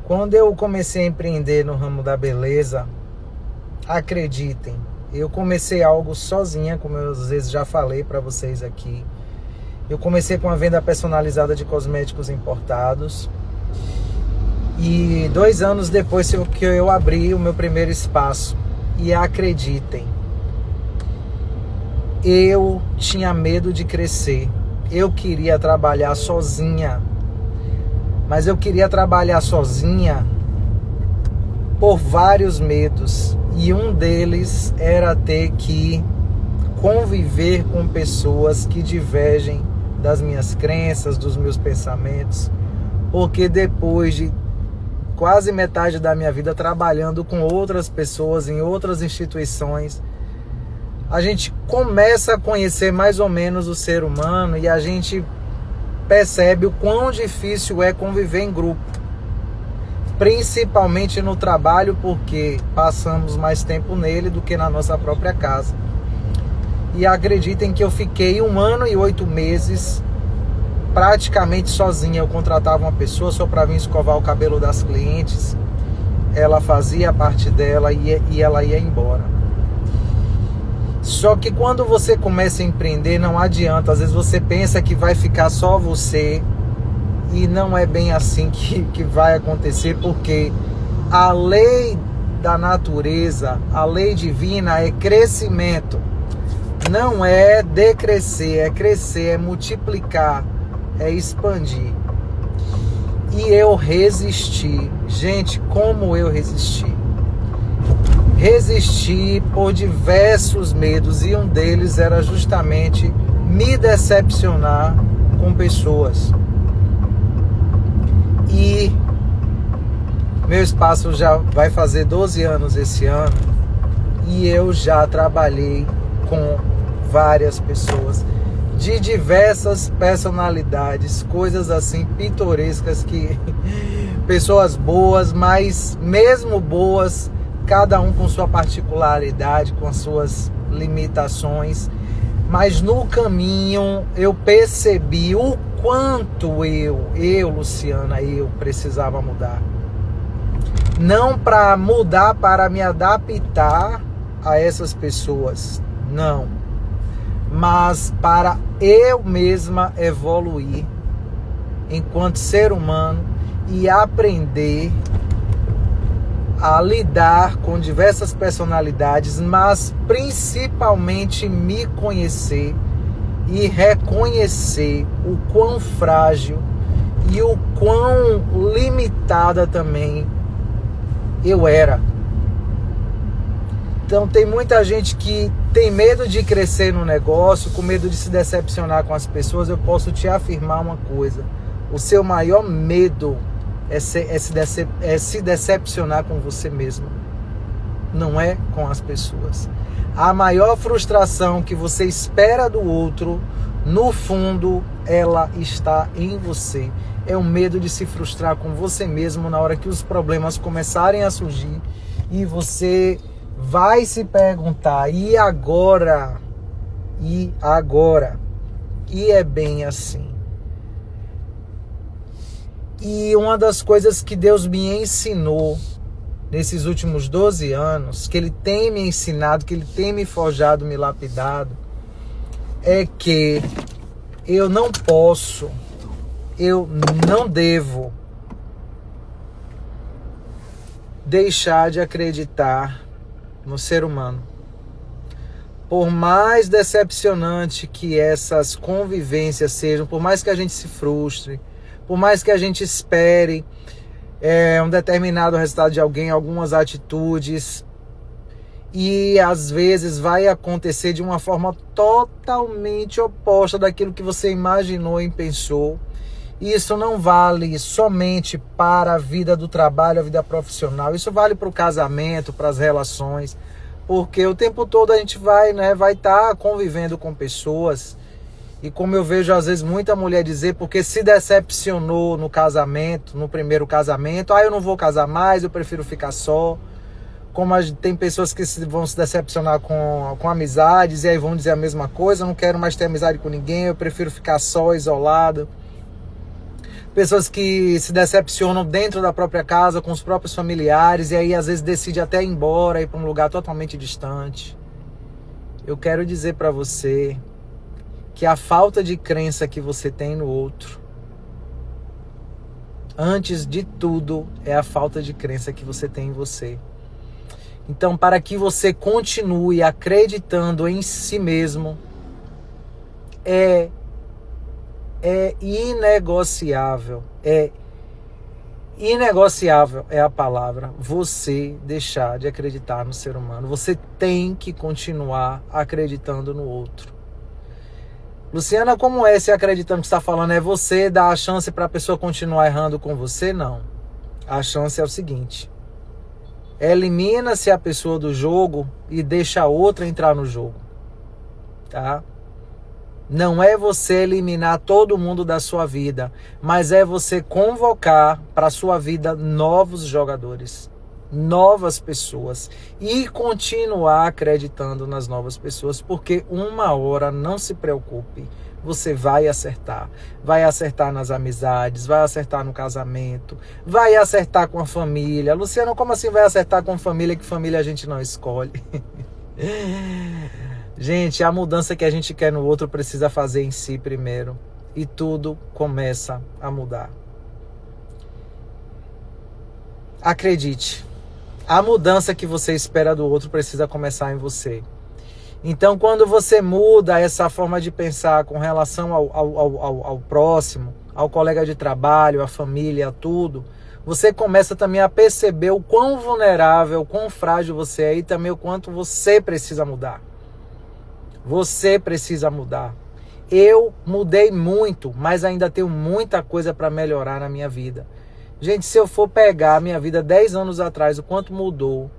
Quando eu comecei a empreender no ramo da beleza, acreditem, eu comecei algo sozinha, como eu às vezes já falei para vocês aqui. Eu comecei com a venda personalizada de cosméticos importados. E 2 anos depois que eu abri o meu primeiro espaço. E acreditem, eu tinha medo de crescer. Eu queria trabalhar sozinha. Mas eu queria trabalhar sozinha por vários medos. E um deles era ter que conviver com pessoas que divergem das minhas crenças, dos meus pensamentos. Porque depois de quase metade da minha vida trabalhando com outras pessoas em outras instituições, a gente começa a conhecer mais ou menos o ser humano e a gente percebe o quão difícil é conviver em grupo. Principalmente no trabalho, porque passamos mais tempo nele do que na nossa própria casa. E acreditem que eu fiquei 1 ano e 8 meses praticamente sozinha. Eu contratava uma pessoa só para vir escovar o cabelo das clientes. Ela fazia a parte dela e ela ia embora. Só que quando você começa a empreender, não adianta. Às vezes você pensa que vai ficar só você e não é bem assim que vai acontecer, porque a lei da natureza, a lei divina é crescimento. Não é decrescer, é crescer, é multiplicar, é expandir. E eu resisti. Gente, como eu resisti? Resisti por diversos medos, e um deles era justamente me decepcionar com pessoas. E meu espaço já vai fazer 12 anos esse ano, e eu já trabalhei com várias pessoas de diversas personalidades, coisas assim pitorescas, que pessoas boas, mas mesmo boas, cada um com sua particularidade, com as suas limitações. Mas no caminho eu percebi o quanto Luciana, eu precisava mudar. Não para mudar, para me adaptar a essas pessoas, não. Mas para eu mesma evoluir enquanto ser humano e aprender a lidar com diversas personalidades, mas principalmente me conhecer e reconhecer o quão frágil e o quão limitada também eu era. Então tem muita gente que tem medo de crescer no negócio, com medo de se decepcionar com as pessoas. Eu posso te afirmar uma coisa: o seu maior medo é se decepcionar com você mesmo, não é com as pessoas. A maior frustração que você espera do outro, no fundo, ela está em você. É o medo de se frustrar com você mesmo na hora que os problemas começarem a surgir e você vai se perguntar: e agora? E agora? E é bem assim. E uma das coisas que Deus me ensinou nesses últimos 12 anos, que Ele tem me ensinado, que Ele tem me forjado, me lapidado, é que eu não posso, eu não devo deixar de acreditar no ser humano. Por mais decepcionante que essas convivências sejam, por mais que a gente se frustre, por mais que a gente espere um determinado resultado de alguém, algumas atitudes, e às vezes vai acontecer de uma forma totalmente oposta daquilo que você imaginou e pensou. Isso não vale somente para a vida do trabalho, a vida profissional. Isso vale para o casamento, para as relações, porque o tempo todo a gente vai estar convivendo com pessoas. E como eu vejo às vezes muita mulher dizer, porque se decepcionou no casamento, no primeiro casamento, eu não vou casar mais, eu prefiro ficar só. Como tem pessoas que vão se decepcionar com amizades e aí vão dizer a mesma coisa: eu não quero mais ter amizade com ninguém, eu prefiro ficar só, isolado. pessoas que se decepcionam dentro da própria casa, com os próprios familiares, e aí às vezes decide até ir embora, ir para um lugar totalmente distante. Eu quero dizer para você que a falta de crença que você tem no outro, antes de tudo, é a falta de crença que você tem em você. Então, para que você continue acreditando em si mesmo, é inegociável, inegociável é a palavra, você deixar de acreditar no ser humano. Você tem que continuar acreditando no outro. Luciana, como é se acreditando que está falando? É você dar a chance para a pessoa continuar errando com você? Não. A chance é o seguinte: elimina-se a pessoa do jogo e deixa a outra entrar no jogo. Tá? Não é você eliminar todo mundo da sua vida, mas é você convocar para a sua vida novos jogadores, novas pessoas, e continuar acreditando nas novas pessoas, porque uma hora, não se preocupe, você vai acertar nas amizades, vai acertar no casamento, vai acertar com a família. Luciano, como assim vai acertar com a família, que família a gente não escolhe? Gente, a mudança que a gente quer no outro precisa fazer em si primeiro, e tudo começa a mudar. Acredite, a mudança que você espera do outro precisa começar em você. Então, quando você muda essa forma de pensar com relação ao próximo, ao colega de trabalho, à família, a tudo, você começa também a perceber o quão vulnerável, o quão frágil você é, e também o quanto você precisa mudar. Você precisa mudar. Eu mudei muito, mas ainda tenho muita coisa para melhorar na minha vida. Gente, se eu for pegar a minha vida 10 anos atrás, o quanto mudou,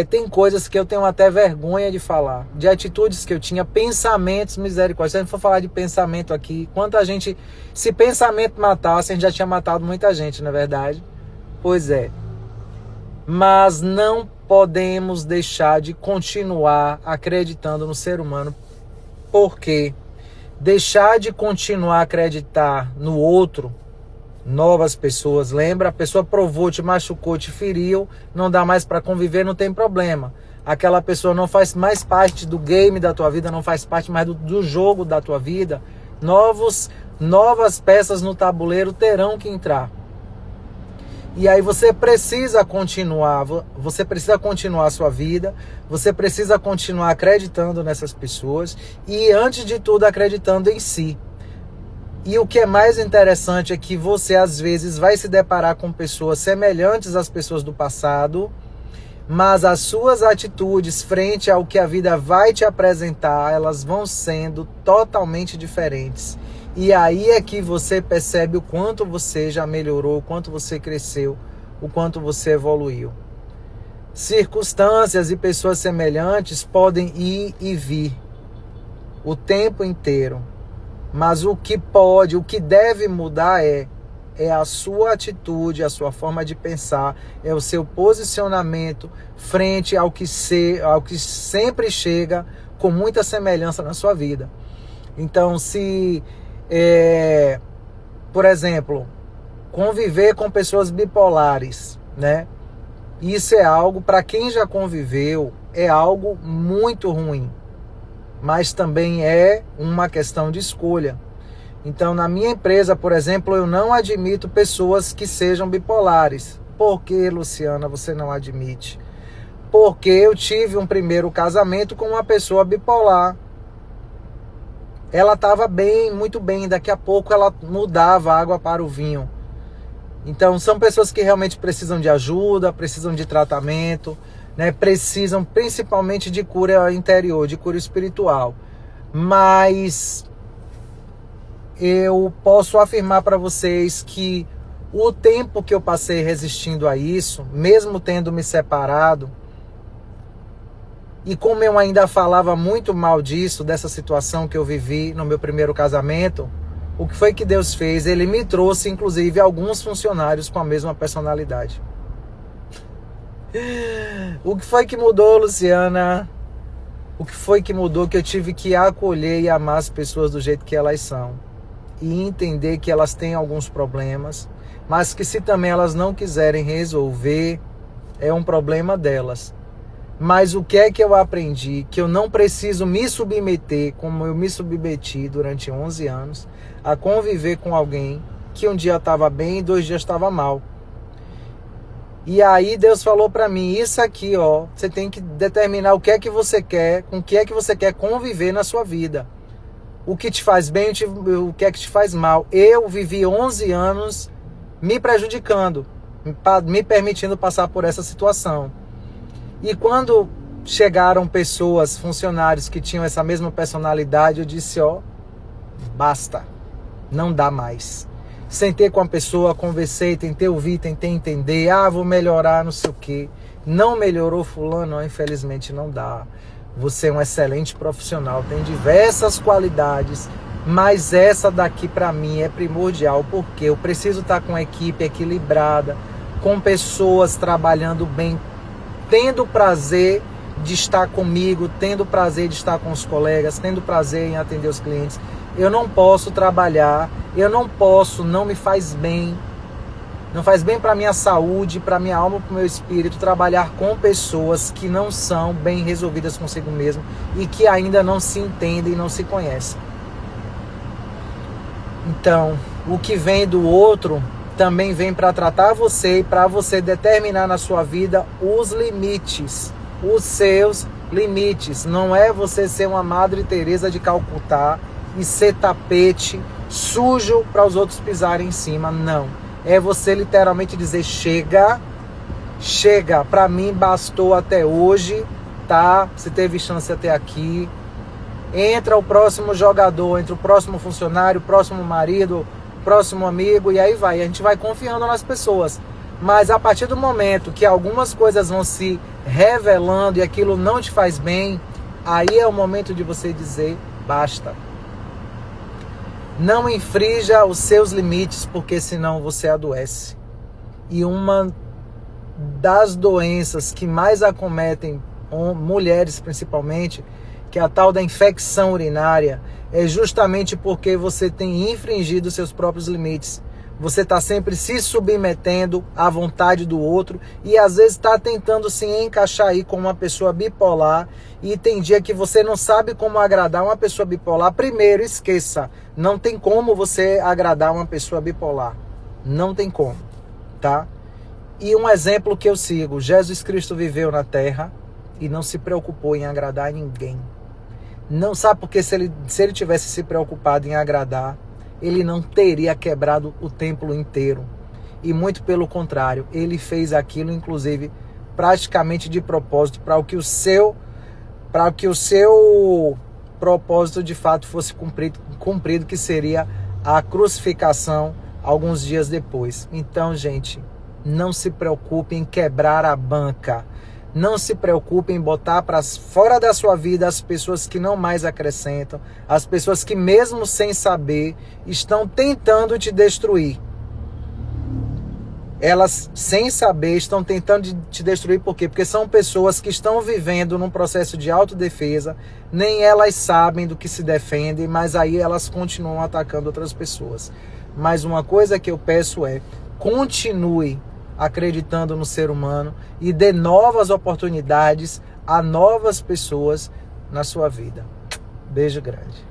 tem coisas que eu tenho até vergonha de falar, de atitudes que eu tinha, pensamentos, misericórdia. Se a gente for falar de pensamento aqui, quanta gente, se pensamento matasse, a gente já tinha matado muita gente, não é verdade? Pois é. Mas não podemos deixar de continuar acreditando no ser humano. Por quê? Deixar de continuar a acreditar no outro, novas pessoas, lembra? A pessoa provou, te machucou, te feriu, não dá mais para conviver, não tem problema. Aquela pessoa não faz mais parte do game da tua vida, não faz parte mais do jogo da tua vida. Novas peças no tabuleiro terão que entrar. E aí você precisa continuar a sua vida, você precisa continuar acreditando nessas pessoas e, antes de tudo, acreditando em si. E o que é mais interessante é que você, às vezes, vai se deparar com pessoas semelhantes às pessoas do passado, mas as suas atitudes frente ao que a vida vai te apresentar, elas vão sendo totalmente diferentes. E aí é que você percebe o quanto você já melhorou, o quanto você cresceu, o quanto você evoluiu. Circunstâncias e pessoas semelhantes podem ir e vir o tempo inteiro. Mas o que deve mudar é a sua atitude, a sua forma de pensar, é o seu posicionamento frente ao que sempre chega com muita semelhança na sua vida. Então, se por exemplo, conviver com pessoas bipolares, né? Isso é algo, para quem já conviveu, é algo muito ruim. Mas também é uma questão de escolha. Então, na minha empresa, por exemplo, eu não admito pessoas que sejam bipolares. Por que, Luciana, você não admite? Porque eu tive um primeiro casamento com uma pessoa bipolar. Ela estava bem, muito bem, daqui a pouco ela mudava a água para o vinho. Então são pessoas que realmente precisam de ajuda, precisam de tratamento, né? Precisam principalmente de cura interior, de cura espiritual. Mas eu posso afirmar para vocês que o tempo que eu passei resistindo a isso, mesmo tendo me separado, e como eu ainda falava muito mal disso, dessa situação que eu vivi no meu primeiro casamento, o que foi que Deus fez? Ele me trouxe, inclusive, alguns funcionários com a mesma personalidade. O que foi que mudou, Luciana? O que foi que mudou? Que eu tive que acolher e amar as pessoas do jeito que elas são. e entender que elas têm alguns problemas, mas que se também elas não quiserem resolver, é um problema delas. Mas o que é que eu aprendi? Que eu não preciso me submeter, como eu me submeti durante 11 anos, a conviver com alguém que um dia estava bem e 2 dias estava mal. E aí Deus falou para mim, isso aqui, ó, você tem que determinar o que é que você quer, com o que é que você quer conviver na sua vida. O que te faz bem, o que é que te faz mal. Eu vivi 11 anos me prejudicando, me permitindo passar por essa situação. E quando chegaram pessoas, funcionários que tinham essa mesma personalidade, eu disse, ó, basta, não dá mais. Sentei com a pessoa, conversei, tentei ouvir, tentei entender, vou melhorar, não sei o quê. Não melhorou fulano, não, infelizmente não dá. Você é um excelente profissional, tem diversas qualidades, mas essa daqui para mim é primordial, porque eu preciso estar com a equipe equilibrada, com pessoas trabalhando bem, tendo prazer de estar comigo, tendo prazer de estar com os colegas, tendo prazer em atender os clientes. Eu não posso trabalhar, não me faz bem, não faz bem para minha saúde, para minha alma, para o meu espírito, trabalhar com pessoas que não são bem resolvidas consigo mesmo e que ainda não se entendem e não se conhecem. Então, o que vem do outro também vem para tratar você e para você determinar na sua vida os limites, os seus limites. Não é você ser uma Madre Teresa de Calcutá e ser tapete sujo para os outros pisarem em cima, não. É você literalmente dizer, chega, para mim bastou até hoje, tá? Você teve chance até aqui. Entra o próximo jogador, entra o próximo funcionário, o próximo marido, o próximo amigo, e aí vai. A gente vai confiando nas pessoas. Mas a partir do momento que algumas coisas vão se revelando e aquilo não te faz bem, aí é o momento de você dizer, basta. Não infrinja os seus limites, porque senão você adoece. E uma das doenças que mais acometem mulheres principalmente, que é a tal da infecção urinária, é justamente porque você tem infringido seus próprios limites. Você está sempre se submetendo à vontade do outro e às vezes está tentando se encaixar aí com uma pessoa bipolar, e tem dia que você não sabe como agradar uma pessoa bipolar. Primeiro, esqueça, não tem como você agradar uma pessoa bipolar. Não tem como, tá? E um exemplo que eu sigo, Jesus Cristo viveu na Terra e não se preocupou em agradar ninguém. Não sabe porque se ele tivesse se preocupado em agradar, ele não teria quebrado o templo inteiro. E muito pelo contrário, ele fez aquilo, inclusive, praticamente de propósito, para que o seu propósito de fato fosse cumprido, que seria a crucificação alguns dias depois. Então, gente, não se preocupe em quebrar a banca. Não se preocupe em botar para fora da sua vida as pessoas que não mais acrescentam, as pessoas que mesmo sem saber estão tentando te destruir. Elas sem saber estão tentando te destruir, por quê? Porque são pessoas que estão vivendo num processo de autodefesa, nem elas sabem do que se defendem, mas aí elas continuam atacando outras pessoas. Mas uma coisa que eu peço é, continue acreditando no ser humano e dê novas oportunidades a novas pessoas na sua vida. Beijo grande.